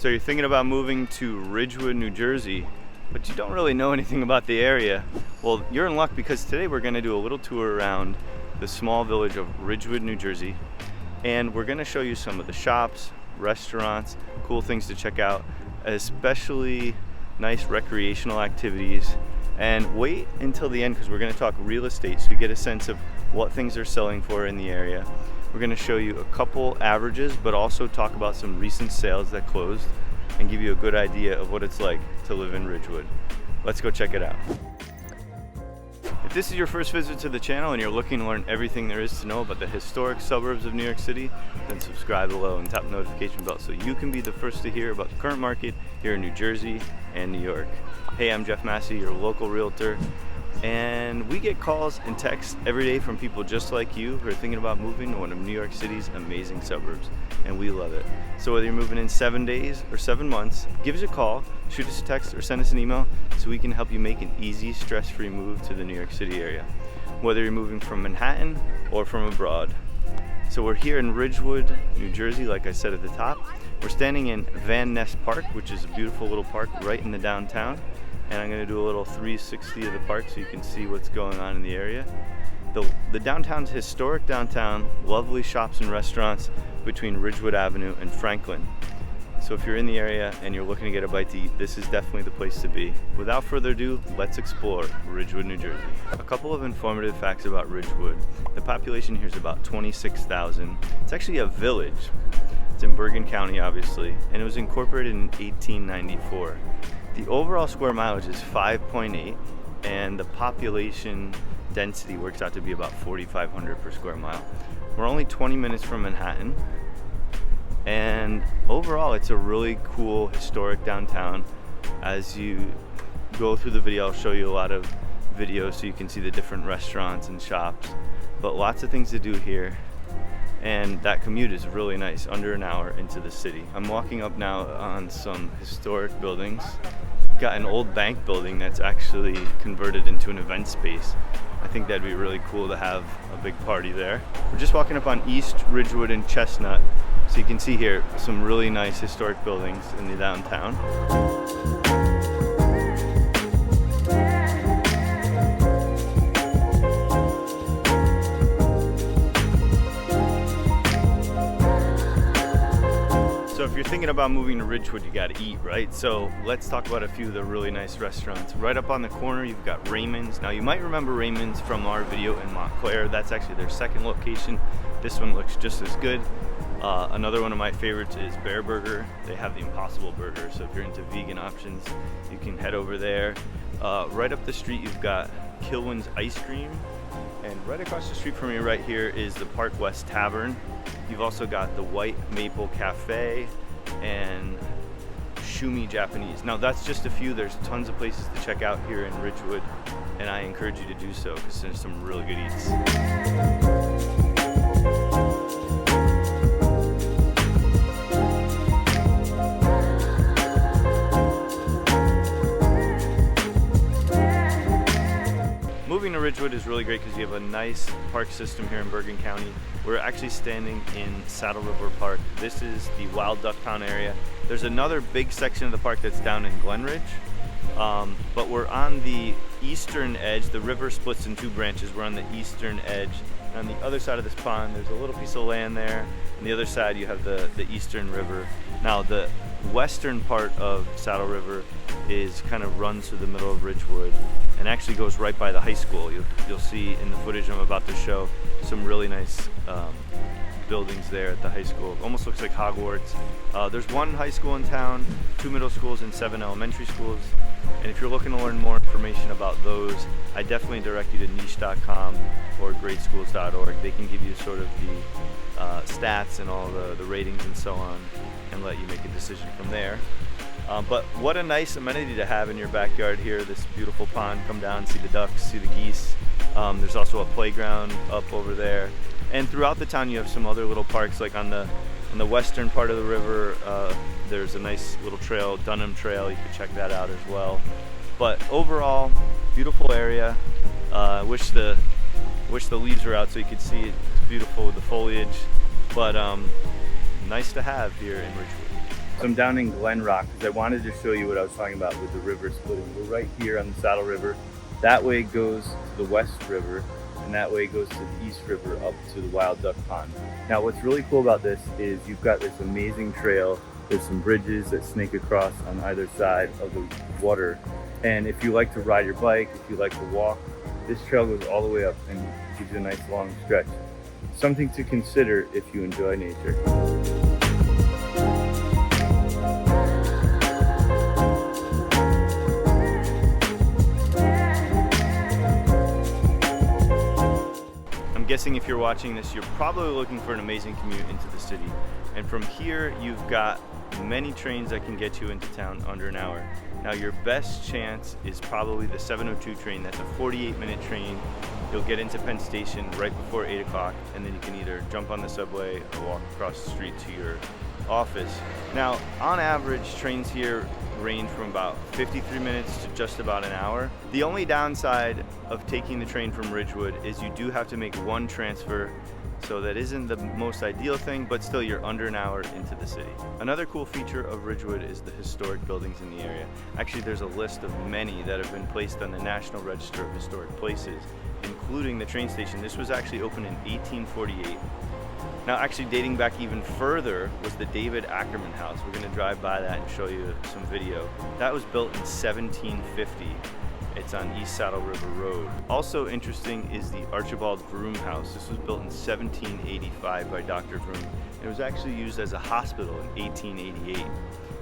So you're thinking about moving to Ridgewood, New Jersey, but you don't really know anything about the area. Well, you're in luck, because today we're going to do a little tour around the small village of Ridgewood, New Jersey, and we're going to show you some of the shops, restaurants, cool things to check out, especially nice recreational activities. And wait until the end, because we're going to talk real estate so you get a sense of what things are selling for in the area. We're going to show you a couple averages, but also talk about some recent sales that closed and give you a good idea of what it's like to live in Ridgewood. Let's go check it out. If this is your first visit to the channel and you're looking to learn everything there is to know about the historic suburbs of New York City, then subscribe below and tap the notification bell so you can be the first to hear about the current market here in New Jersey and New York. Hey, I'm Jeff Massey, your local realtor, and we get calls and texts every day from people just like you who are thinking about moving to one of New York City's amazing suburbs, and we love it. So whether you're moving in 7 days or 7 months, give us a call, shoot us a text, or send us an email so we can help you make an easy, stress-free move to the New York City area, whether you're moving from Manhattan or from abroad. So we're here in Ridgewood, New Jersey, like I said at the top. We're standing in Van Ness Park, which is a beautiful little park right in the downtown. And I'm going to do a little 360 of the park so you can see what's going on in the area. The downtown's historic downtown, lovely shops and restaurants between Ridgewood Avenue and Franklin. So if you're in the area and you're looking to get a bite to eat, this is definitely the place to be. Without further ado, let's explore Ridgewood, New Jersey. A couple of informative facts about Ridgewood. The population here is about 26,000. It's actually a village. It's in Bergen County, obviously, and it was incorporated in 1894. The overall square mileage is 5.8, and the population density works out to be about 4,500 per square mile. We're only 20 minutes from Manhattan, and overall it's a really cool historic downtown. As you go through the video, I'll show you a lot of videos so you can see the different restaurants and shops, but lots of things to do here. And that commute is really nice, under an hour into the city. I'm walking up now on some historic buildings. Got an old bank building that's actually converted into an event space. I think that'd be really cool to have a big party there. We're just walking up on East Ridgewood and Chestnut. So you can see here some really nice historic buildings in the downtown. So if you're thinking about moving to Ridgewood, you gotta eat, right? So let's talk about a few of the really nice restaurants. Right up on the corner, you've got Raymond's. Now you might remember Raymond's from our video in Montclair. That's actually their second location. This one looks just as good. Another one of my favorites is Bear Burger. They have the Impossible Burger. So if you're into vegan options, you can head over there. Right up the street, you've got Kilwin's Ice Cream. And right across the street from me right here is the Park West Tavern. You've also got the White Maple Cafe and Shumi Japanese. Now that's just a few. There's tons of places to check out here in Ridgewood, and I encourage you to do so because there's some really good eats. Moving to Ridgewood is really great because you have a nice park system here in Bergen County. We're actually standing in Saddle River Park. This is the Wild Duck Pound area. There's another big section of the park that's down in Glenridge, but we're on the eastern edge. The river splits in two branches. We're on the eastern edge. And on the other side of this pond, there's a little piece of land there. On the other side, you have the eastern river. Now, the western part of Saddle River is kind of runs through the middle of Ridgewood and actually goes right by the high school. You'll see in the footage I'm about to show some really nice buildings there at the high school. It almost looks like Hogwarts. There's one high school in town, 2 middle schools, and 7 elementary schools. And if you're looking to learn more information about those, I definitely direct you to niche.com or greatschools.org. They can give you sort of the stats and all the ratings and so on, and let you make a decision from there. But what a nice amenity to have in your backyard here. This beautiful pond. Come down, see the ducks, see the geese. There's also a playground up over there. And throughout the town you have some other little parks, like on the western part of the river, there's a nice little trail, Dunham Trail. You can check that out as well. But overall, beautiful area. Wish the leaves were out so you could see it. It's beautiful with the foliage, but nice to have here in Ridgewood. So I'm down in Glen Rock because I wanted to show you what I was talking about with the river splitting. We're right here on the Saddle River. That way goes to the West River, and that way goes to the East River up to the Wild Duck Pond. Now what's really cool about this is you've got this amazing trail. There's some bridges that snake across on either side of the water. And if you like to ride your bike, if you like to walk, this trail goes all the way up and gives you a nice long stretch. Something to consider if you enjoy nature. I'm guessing if you're watching this, you're probably looking for an amazing commute into the city. And from here, you've got many trains that can get you into town under an hour. Now your best chance is probably the 702 train. That's a 48-minute train. You'll get into Penn Station right before 8 o'clock, and then you can either jump on the subway or walk across the street to your office. Now, on average, trains here range from about 53 minutes to just about an hour. The only downside of taking the train from Ridgewood is you do have to make one transfer. So that isn't the most ideal thing, but still you're under an hour into the city. Another cool feature of Ridgewood is the historic buildings in the area. Actually, there's a list of many that have been placed on the National Register of Historic Places, including the train station. This was actually opened in 1848. Now, actually dating back even further was the David Ackerman House. We're gonna drive by that and show you some video. That was built in 1750. It's on East Saddle River Road. Also interesting is the Archibald Vroom House. This was built in 1785 by Dr. Vroom. It was actually used as a hospital in 1888.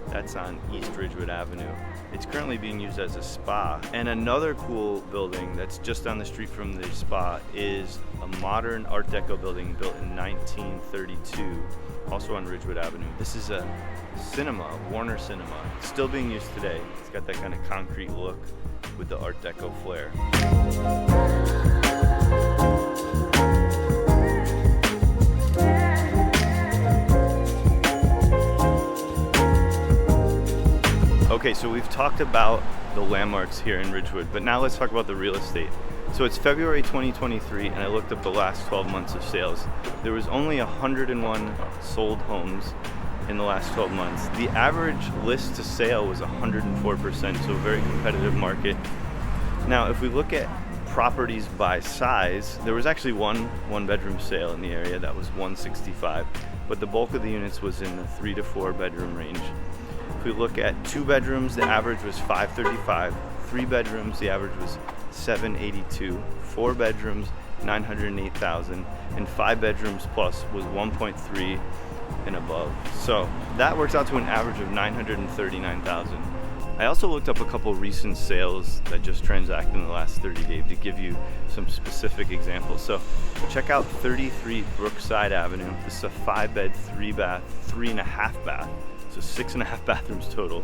That's on East Ridgewood Avenue. It's currently being used as a spa. And another cool building that's just down the street from the spa is a modern Art Deco building built in 1932, also on Ridgewood Avenue. This is a cinema, Warner Cinema. It's still being used today. It's got that kind of concrete look with the Art Deco flair. Okay, so we've talked about the landmarks here in Ridgewood, but now let's talk about the real estate. So it's February 2023, and I looked up the last 12 months of sales. There was only 101 sold homes in the last 12 months. The average list to sale was 104%, so a very competitive market. Now, if we look at properties by size, there was actually one bedroom sale in the area. That was 165, but the bulk of the units was in the 3 to 4 bedroom range. If we look at 2 bedrooms, the average was 535. 3 bedrooms, the average was 782. 4 bedrooms, 908,000, and 5 bedrooms plus was 1.3 and above. So that works out to an average of 939,000. I also looked up a couple recent sales that just transacted in the last 30 days to give you some specific examples. So check out 33 Brookside Avenue. This is a 5-bed, 3-bath, 3.5 bath. So 6.5 bathrooms total.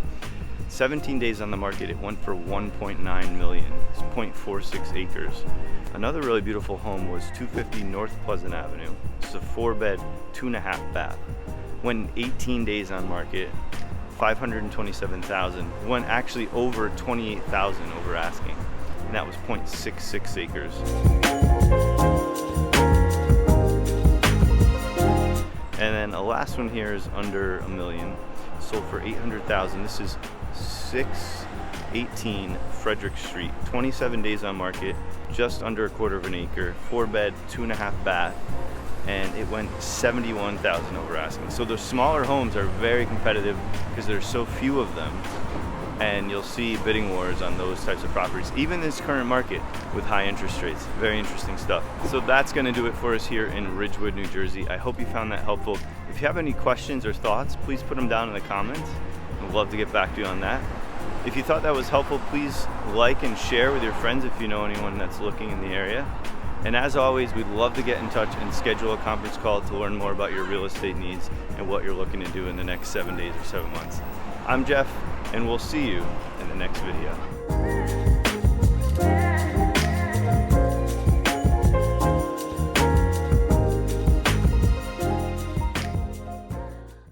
17 days on the market, it went for 1.9 million. It's 0.46 acres. Another really beautiful home was 250 North Pleasant Avenue. It's a 4-bed, 2.5 bath. Went 18 days on market, 527,000. Went actually over 28,000 over asking, and that was 0.66 acres. And then the last one here is under $1 million, sold for 800,000. This is 618 Frederick Street. 27 days on market, just under 1/4 of an acre, 4-bed, 2.5 bath, and it went 71,000 over asking. So the smaller homes are very competitive because there's so few of them, and you'll see bidding wars on those types of properties, even this current market with high interest rates. Very interesting stuff. So that's going to do it for us here in Ridgewood, New Jersey. I hope you found that helpful. If you have any questions or thoughts, please put them down in the comments. I'd love to get back to you on that. If you thought that was helpful, please like and share with your friends if you know anyone that's looking in the area. And as always, we'd love to get in touch and schedule a conference call to learn more about your real estate needs and what you're looking to do in the next 7 days or 7 months. I'm Jeff, and we'll see you in the next video.